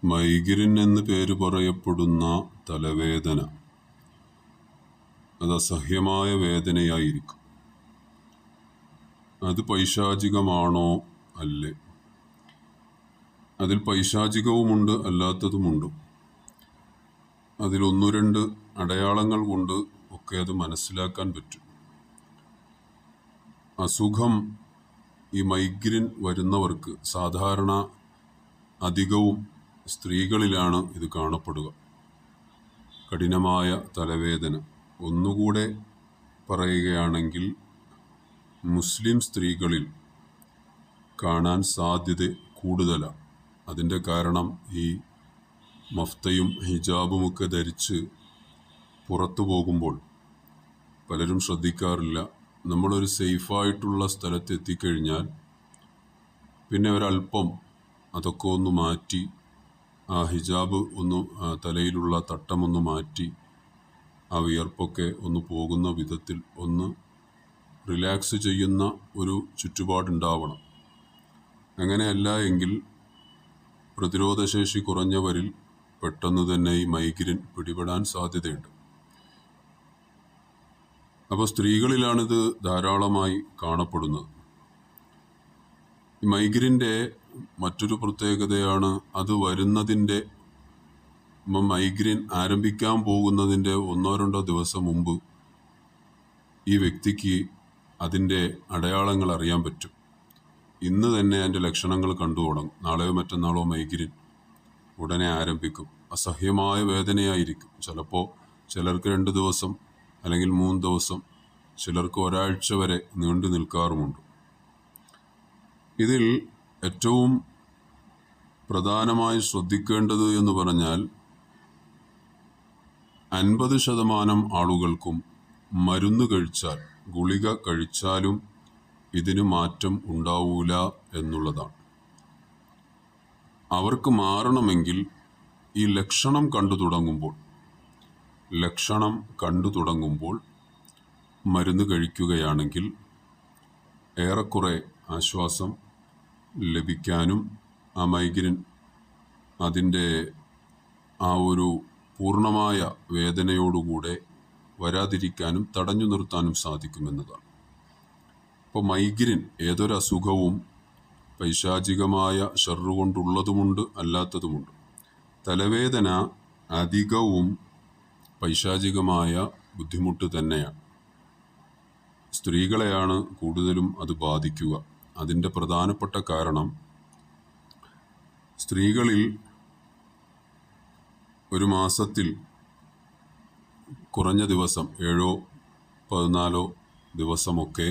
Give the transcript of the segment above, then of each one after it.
Migraine എന്ന് പേര് പറയപ്പെടുന്ന തലവേദന അത് അസഹ്യമായ വേദനയായിരിക്കും. അത് പൈശാചികമാണോ? അല്ലേ? അതിൽ പൈശാചികവുമുണ്ട്, അല്ലാത്തതുമുണ്ട്. അതിൽ ഒന്ന് രണ്ട് അടയാളങ്ങൾ കൊണ്ട് ഒക്കെ അത് മനസ്സിലാക്കാൻ പറ്റും. അസുഖം ഈ മൈഗ്രെയിൻ വരുന്നവർക്ക് സാധാരണ അധികവും സ്ത്രീകളിലാണ് ഇത് കാണപ്പെടുക. കഠിനമായ തലവേദന. ഒന്നുകൂടെ പറയുകയാണെങ്കിൽ മുസ്ലിം സ്ത്രീകളിൽ കാണാൻ സാധ്യത കൂടുതലാണ്. അതിൻ്റെ കാരണം ഈ മഫ്തയും ഹിജാബുമൊക്കെ ധരിച്ച് പുറത്തു പോകുമ്പോൾ പലരും ശ്രദ്ധിക്കാറില്ല. നമ്മളൊരു സേഫായിട്ടുള്ള സ്ഥലത്ത് എത്തിക്കഴിഞ്ഞാൽ പിന്നെ ഒരല്പം അതൊക്കെ ഒന്ന് മാറ്റി, ആ ഹിജാബ് ഒന്ന് തലയിലുള്ള തട്ടമൊന്ന് മാറ്റി, ആ വിയർപ്പൊക്കെ ഒന്ന് പോകുന്ന വിധത്തിൽ ഒന്ന് റിലാക്സ് ചെയ്യുന്ന ഒരു ചുറ്റുപാടുണ്ടാവണം. അങ്ങനെയല്ല എങ്കിൽ പ്രതിരോധശേഷി കുറഞ്ഞവരിൽ പെട്ടെന്ന് തന്നെ ഈ മൈഗ്രെയിൻ പിടിപെടാൻ സാധ്യതയുണ്ട്. അപ്പോൾ സ്ത്രീകളിലാണിത് ധാരാളമായി കാണപ്പെടുന്നത്. ഈ മൈഗ്രെയിൻ്റെ മറ്റൊരു പ്രത്യേകതയാണ് അത് വരുന്നതിൻ്റെ മൈഗ്രെയിൻ ആരംഭിക്കാൻ പോകുന്നതിൻ്റെ 1-2 ദിവസം മുമ്പ് ഈ വ്യക്തിക്ക് അതിൻ്റെ അടയാളങ്ങൾ അറിയാൻ പറ്റും. ഇന്ന് തന്നെ അതിൻ്റെ ലക്ഷണങ്ങൾ കണ്ടു തുടങ്ങും. നാളെയോ മറ്റന്നാളോ മൈഗ്രെയിൻ ഉടനെ ആരംഭിക്കും. അസഹ്യമായ വേദനയായിരിക്കും. ചിലപ്പോൾ ചിലർക്ക് 2 ദിവസം അല്ലെങ്കിൽ 3 ദിവസം, ചിലർക്ക് ഒരാഴ്ച വരെ നീണ്ടു നിൽക്കാറുമുണ്ട്. ഇതിൽ ഏറ്റവും പ്രധാനമായി ശ്രദ്ധിക്കേണ്ടത് എന്ന് പറഞ്ഞാൽ 50% ആളുകൾക്കും മരുന്ന് കഴിച്ചാൽ, ഗുളിക കഴിച്ചാലും ഇതിന് മാറ്റം ഉണ്ടാവൂല എന്നുള്ളതാണ്. അവർക്ക് മാറണമെങ്കിൽ ഈ ലക്ഷണം കണ്ടു തുടങ്ങുമ്പോൾ മരുന്ന് കഴിക്കുകയാണെങ്കിൽ ഏറെക്കുറെ ആശ്വാസം ലഭിക്കാനും ആ മൈഗ്രെയിൻ അതിൻ്റെ ആ ഒരു പൂർണ്ണമായ വേദനയോടുകൂടെ വരാതിരിക്കാനും തടഞ്ഞു നിർത്താനും സാധിക്കുമെന്നതാണ്. അപ്പോൾ മൈഗ്രെയിൻ ഏതൊരു അസുഖവും പൈശാചികമായ ഷർറ് കൊണ്ടുള്ളതുമുണ്ട്, അല്ലാത്തതുമുണ്ട്. തലവേദന അധികവും പൈശാചികമായ ബുദ്ധിമുട്ട് തന്നെയാണ്. സ്ത്രീകളെയാണ് കൂടുതലും അത് ബാധിക്കുക. അതിൻ്റെ പ്രധാനപ്പെട്ട കാരണം സ്ത്രീകളിൽ ഒരു മാസത്തിൽ കുറഞ്ഞ ദിവസം 7-14 ദിവസമൊക്കെ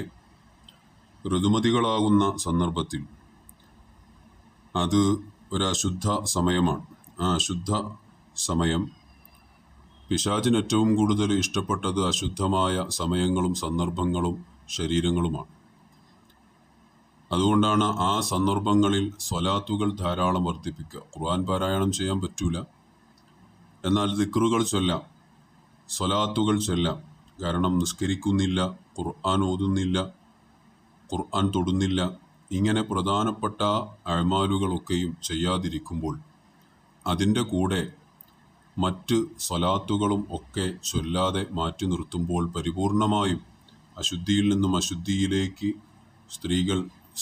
ഋതുമതികളാകുന്ന സന്ദർഭത്തിൽ അത് ഒരു അശുദ്ധ സമയമാണ്. ആ അശുദ്ധ സമയം പിശാചിന് ഏറ്റവും കൂടുതൽ ഇഷ്ടപ്പെട്ടത് അശുദ്ധമായ സമയങ്ങളും സന്ദർഭങ്ങളും ശരീരങ്ങളുമാണ്. അതുകൊണ്ടാണ് ആ സന്ദർഭങ്ങളിൽ സ്വലാത്തുകൾ ധാരാളം വർദ്ധിപ്പിക്കുക. ഖുർആൻ പാരായണം ചെയ്യാൻ പറ്റൂല, എന്നാൽ ദിക്റുകൾ ചൊല്ലാം, സ്വലാത്തുകൾ ചൊല്ലാം. കാരണം നിസ്കരിക്കുന്നില്ല, ഖുർആൻ ഓതുന്നില്ല, ഖുർആൻ തൊടുന്നില്ല. ഇങ്ങനെ പ്രധാനപ്പെട്ട അഅ്മാലുകളൊക്കെയും ചെയ്യാതിരിക്കുമ്പോൾ അതിൻ്റെ കൂടെ മറ്റ് സ്വലാത്തുകളും ഒക്കെ ചൊല്ലാതെ മാറ്റി നിർത്തുമ്പോൾ പരിപൂർണമായും അശുദ്ധിയിൽ നിന്നും അശുദ്ധിയിലേക്ക് സ്ത്രീകൾ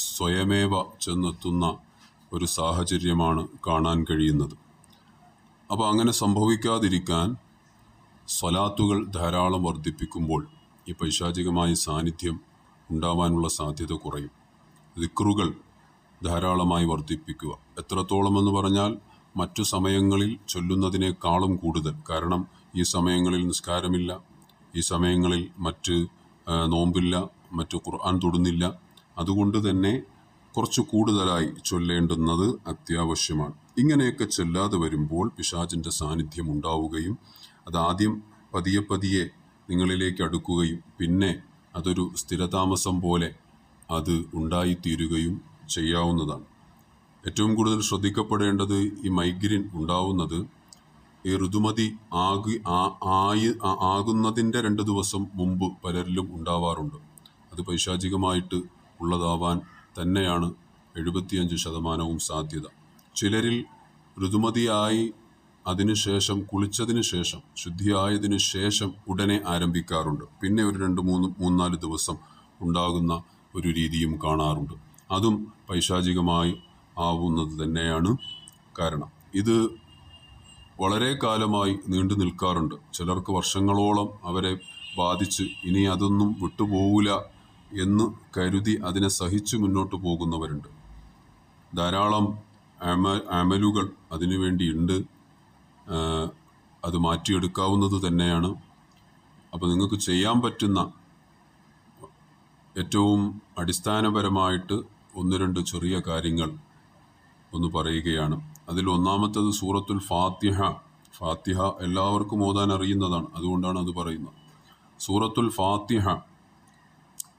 സ്വയമേവ ചെന്നെത്തുന്ന ഒരു സാഹചര്യമാണ് കാണാൻ കഴിയുന്നത്. അപ്പോൾ അങ്ങനെ സംഭവിക്കാതിരിക്കാൻ സ്വലാത്തുകൾ ധാരാളം വർദ്ധിപ്പിക്കുമ്പോൾ ഈ പൈശാചികമായ സാന്നിധ്യം ഉണ്ടാവാനുള്ള സാധ്യത കുറയും. ദിക്റുകൾ ധാരാളമായി വർദ്ധിപ്പിക്കുക. എത്രത്തോളം എന്ന് പറഞ്ഞാൽ മറ്റു സമയങ്ങളിൽ ചൊല്ലുന്നതിനേക്കാളും കൂടുതൽ. കാരണം ഈ സമയങ്ങളിൽ നിസ്കാരമില്ല, ഈ സമയങ്ങളിൽ മറ്റ് നോമ്പില്ല, മറ്റു ഖുർആൻ തൊടുന്നില്ല. അതുകൊണ്ട് തന്നെ കുറച്ച് കൂടുതലായി ചൊല്ലേണ്ടുന്നത് അത്യാവശ്യമാണ്. ഇങ്ങനെയൊക്കെ ചൊല്ലാതെ വരുമ്പോൾ പിശാചിൻ്റെ സാന്നിധ്യം ഉണ്ടാവുകയും അതാദ്യം പതിയെ നിങ്ങളിലേക്ക് അടുക്കുകയും പിന്നെ അതൊരു സ്ഥിരതാമസം പോലെ അത് ഉണ്ടായിത്തീരുകയും ചെയ്യാവുന്നതാണ്. ഏറ്റവും കൂടുതൽ ശ്രദ്ധിക്കപ്പെടേണ്ടത് ഈ മൈഗ്രെയിൻ ഉണ്ടാവുന്നത് ഈ ഋതുമതി ആകുന്നതിൻ്റെ 2 ദിവസം മുമ്പ് പലരിലും ഉണ്ടാവാറുണ്ട്. അത് പൈശാചികമായിട്ട് ഉള്ളതാവാൻ തന്നെയാണ് 75% സാധ്യത. ചിലരിൽ ഋതുമതിയായി അതിനുശേഷം കുളിച്ചതിന് ശേഷം ശുദ്ധിയായതിനു ശേഷം ഉടനെ ആരംഭിക്കാറുണ്ട്. പിന്നെ ഒരു 2-3-4 ദിവസം ഉണ്ടാകുന്ന ഒരു രീതിയും കാണാറുണ്ട്. അതും പൈശാചികമായി ആവുന്നത് തന്നെയാണ് കാരണം. ഇത് വളരെ കാലമായി നീണ്ടു നിൽക്കാറുണ്ട്. ചിലർക്ക് വർഷങ്ങളോളം അവരെ ബാധിച്ച് ഇനി അതൊന്നും വിട്ടുപോകില്ല എന്ന് കരുതി അതിനെ സഹിച്ച് മുന്നോട്ട് പോകുന്നവരുണ്ട്. ധാരാളം അമലുകൾ അതിനുവേണ്ടിയുണ്ട്. അത് മാറ്റിയെടുക്കാവുന്നത് തന്നെയാണ്. അപ്പോൾ നിങ്ങൾക്ക് ചെയ്യാൻ പറ്റുന്ന ഏറ്റവും അടിസ്ഥാനപരമായിട്ട് 1-2 ചെറിയ കാര്യങ്ങൾ ഒന്ന് പറയുകയാണ്. അതിൽ ഒന്നാമത്തേത് സൂറത്തുൽ ഫാത്തിഹ. ഫാത്തിഹ എല്ലാവർക്കും ഓതാൻ അറിയുന്നതാണ്, അതുകൊണ്ടാണ് അത് പറയുന്നത്. സൂറത്തുൽ ഫാത്തിഹ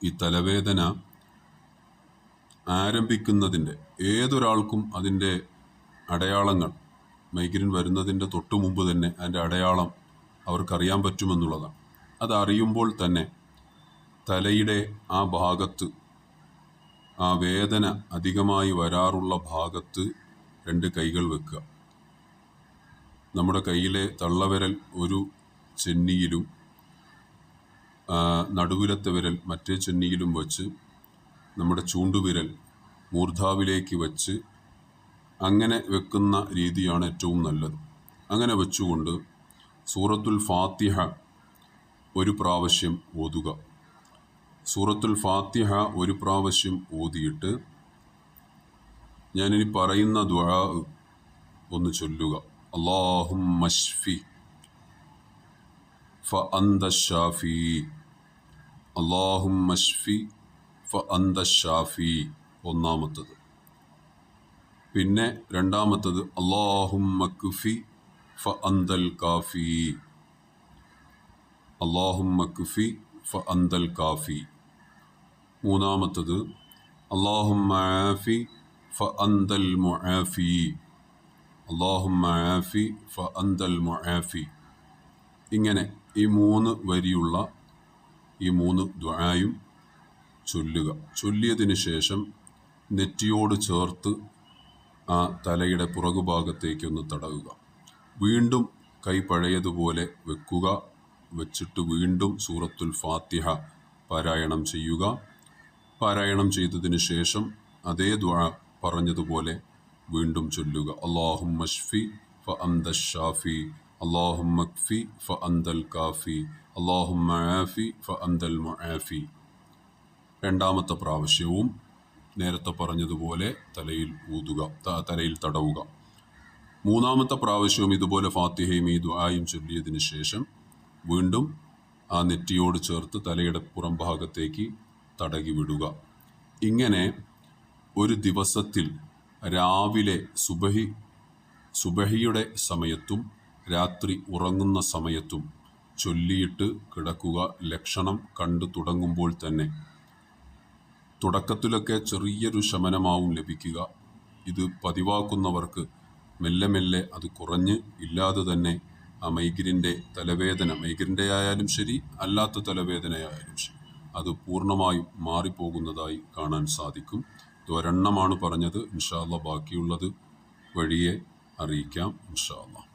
ഈ തലവേദന ആരംഭിക്കുന്നതിൻ്റെ ഏതൊരാൾക്കും അതിൻ്റെ അടയാളങ്ങൾ, മൈഗ്രെയിൻ വരുന്നതിൻ്റെ തൊട്ട് മുമ്പ് തന്നെ അതിൻ്റെ അടയാളം അവർക്കറിയാൻ പറ്റുമെന്നുള്ളതാണ്. അതറിയുമ്പോൾ തന്നെ തലയുടെ ആ ഭാഗത്ത്, ആ വേദന അധികമായി വരാറുള്ള ഭാഗത്ത് 2 കൈകൾ വെക്കുക. നമ്മുടെ കയ്യിലെ തള്ളവിരൽ ഒരു ചെന്നിയിലും നടുവിലത്തെ വിരൽ മറ്റേ ചെന്നിയിലും വച്ച് നമ്മുടെ ചൂണ്ടുവിരൽ മൂർധാവിലേക്ക് വച്ച് അങ്ങനെ വെക്കുന്ന രീതിയാണ് ഏറ്റവും നല്ലത്. അങ്ങനെ വെച്ചുകൊണ്ട് സൂറത്തുൽ ഫാത്തിഹ ഒരു പ്രാവശ്യം ഓതുക. സൂറത്തുൽ ഫാത്തിഹ ഒരു പ്രാവശ്യം ഓതിയിട്ട് ഞാനിനി പറയുന്ന ദുആ ഒന്ന് ചൊല്ലുക. അല്ലാഹുമ്മ ശ്ഫി ഫഅന്ത ശാഫി, അല്ലാഹുമ്മ ശ്ഫി ഫഅന്ത ശാഫി ഒന്നാമത്തത്. പിന്നെ രണ്ടാമത്തത് അല്ലാഹുമ്മ ക്ഫി ഫഅന്തൽ കാഫി, അല്ലാഹുമ്മ ക്ഫി ഫഅന്തൽ കാഫി. മൂന്നാമത്തത് അല്ലാഹുമ്മ ആഫി ഫഅന്തൽ മുആഫി, അല്ലാഹുമ്മ ആഫി ഫഅന്തൽ മുആഫി. ഇങ്ങനെ ഈ 3 വരിയുള്ള ഈ 3 ദുആയും ചൊല്ലുക. ചൊല്ലിയതിന് ശേഷം നെറ്റിയോട് ചേർത്ത് ആ തലയുടെ പുറകുഭാഗത്തേക്കൊന്ന് തടവുക. വീണ്ടും കൈ പഴയതുപോലെ വെക്കുക. വെച്ചിട്ട് വീണ്ടും സൂറത്തുൽ ഫാത്തിഹ പാരായണം ചെയ്യുക. പാരായണം ചെയ്തതിന് ശേഷം അതേ ദുആ പറഞ്ഞതുപോലെ വീണ്ടും ചൊല്ലുക. അല്ലാഹുമ്മ ശ്ഫി ഫഅന്ത ശാഫി, അല്ലാഹുമ്മ ക്ഫി ഫഅന്തൽ കാഫി, അല്ലാഹുമ്മ ആഫി ഫഅന്തൽ മുആഫി. രണ്ടാമത്തെ പ്രാവശ്യവും നേരത്തെ പറഞ്ഞതുപോലെ തലയിൽ ഊതുക, തലയിൽ തടവുക. മൂന്നാമത്തെ പ്രാവശ്യവും ഇതുപോലെ ഫാത്തിഹയും ഈ ദുആയും ചൊല്ലിയതിന് ശേഷം വീണ്ടും ആ നെറ്റിയോട് ചേർത്ത് തലയുടെ പുറം ഭാഗത്തേക്ക് തടകി വിടുക. ഇങ്ങനെ ഒരു ദിവസത്തിൽ രാവിലെ സുബഹിയുടെ സമയത്തും രാത്രി ഉറങ്ങുന്ന സമയത്തും ചൊല്ലിയിട്ട് കിടക്കുക. ലക്ഷണം കണ്ടു തുടങ്ങുമ്പോൾ തന്നെ തുടക്കത്തിലൊക്കെ ചെറിയൊരു ശമനമാവും ലഭിക്കുക. ഇത് പതിവാക്കുന്നവർക്ക് മെല്ലെ മെല്ലെ അത് കുറഞ്ഞ് ഇല്ലാതെ തന്നെ ആ മൈഗ്രെയിൻ്റെ തലവേദന, മൈഗ്രെയിൻ്റെ ആയാലും ശരി അല്ലാത്ത തലവേദനയായാലും ശരി, അത് പൂർണ്ണമായും മാറിപ്പോകുന്നതായി കാണാൻ സാധിക്കും. ഇത് ഒരെണ്ണമാണ് പറഞ്ഞത്. ഇൻഷാ അല്ലാഹ് ബാക്കിയുള്ളത് വഴിയെ അറിയിക്കാം ഇൻഷാ അല്ലാഹ്.